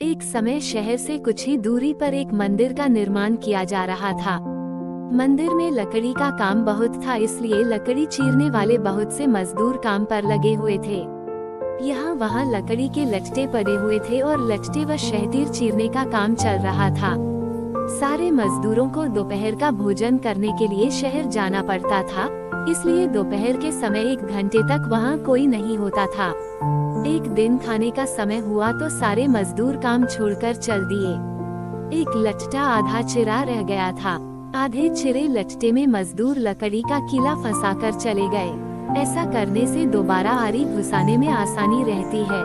एक समय शहर से कुछ ही दूरी पर एक मंदिर का निर्माण किया जा रहा था। मंदिर में लकड़ी का काम बहुत था, इसलिए लकड़ी चीरने वाले बहुत से मजदूर काम पर लगे हुए थे। यहाँ वहाँ लकड़ी के लट्टे पड़े हुए थे और लट्टे व शहतीर चीरने का काम चल रहा था। सारे मजदूरों को दोपहर का भोजन करने के लिए शहर जाना पड़ता था, इसलिए दोपहर के समय 1 घंटे तक वहाँ कोई नहीं होता था। एक दिन खाने का समय हुआ तो सारे मजदूर काम छोड़कर चल दिए। एक लट्टा आधा चिरा रह गया था। आधे चिरे लट्टे में मजदूर लकड़ी का कीला फंसाकर चले गए। ऐसा करने से दोबारा आरी घुसाने में आसानी रहती है।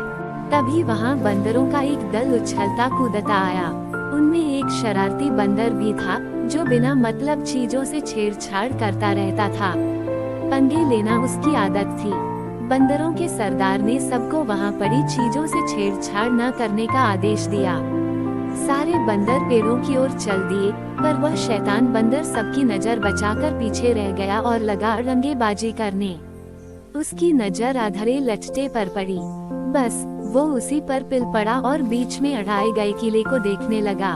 तभी वहाँ बंदरों का एक दल उछलता कूदता आया। उनमें एक शरारती बंदर भी था जो बिना मतलब चीजों से छेड़छाड़ करता रहता था। पंगे लेना उसकी आदत थी। बंदरों के सरदार ने सबको वहाँ पड़ी चीजों से छेड़छाड़ न करने का आदेश दिया। सारे बंदर पेड़ों की ओर चल दिए, पर वह शैतान बंदर सबकी नजर बचाकर पीछे रह गया और लगा रंगेबाजी करने। उसकी नजर अधरे लट्टे पर पड़ी। बस वो उसी पर पिल पड़ा और बीच में अड़ाए गए किले को देखने लगा।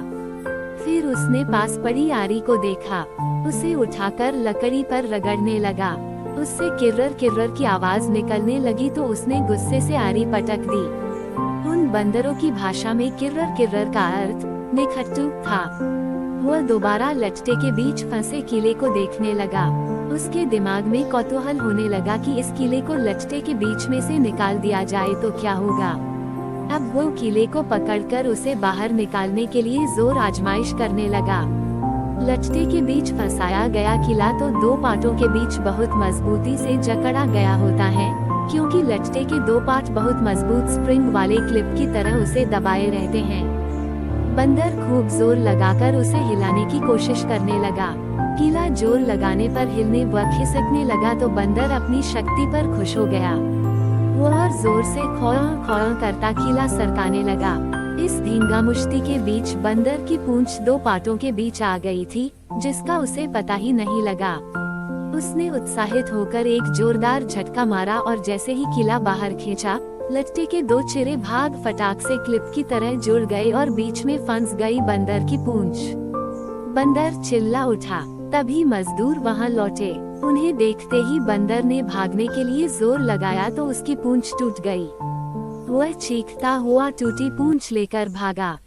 फिर उसने पास पड़ी आरी को देखा। उसे उठाकर लकड़ी पर रगड़ने लगा। उससे किर्रर किर्रर की आवाज निकलने लगी तो उसने गुस्से से आरी पटक दी। उन बंदरों की भाषा में किर्रर किर्रर का अर्थ निखट्टू था। वह दोबारा लट्टे के बीच फंसे किले को देखने लगा। उसके दिमाग में कौतूहल होने लगा कि इस किले को लट्टे के बीच में से निकाल दिया जाए तो क्या होगा। अब वो किले को पकड़कर उसे बाहर निकालने के लिए जोर आजमाइश करने लगा। लट्टे के बीच फंसाया गया किला तो 2 पाटों के बीच बहुत मजबूती से जकड़ा गया होता है, क्योंकि लट्टे के 2 पाट बहुत मजबूत स्प्रिंग वाले क्लिप की तरह उसे दबाए रहते हैं। बंदर खूब जोर लगाकर उसे हिलाने की कोशिश करने लगा। किला जोर लगाने पर हिलने व खिसकने लगा तो बंदर अपनी शक्ति पर खुश हो गया। वो और जोर से खौं खौं करता किला सरकाने लगा। इस धींगामुश्ती के बीच बंदर की पूंछ 2 पाटों के बीच आ गई थी, जिसका उसे पता ही नहीं लगा। उसने उत्साहित होकर एक जोरदार झटका मारा और जैसे ही किला बाहर खींचा, लट्टे के 2 चिरे भाग फटाक से क्लिप की तरह जुड़ गए और बीच में फंस गई बंदर की पूंछ। बंदर चिल्ला उठा। तभी मजदूर वहां लौटे। उन्हें देखते ही बंदर ने भागने के लिए जोर लगाया तो उसकी पूंछ टूट गई। वह चीखता हुआ टूटी पूंछ लेकर भागा।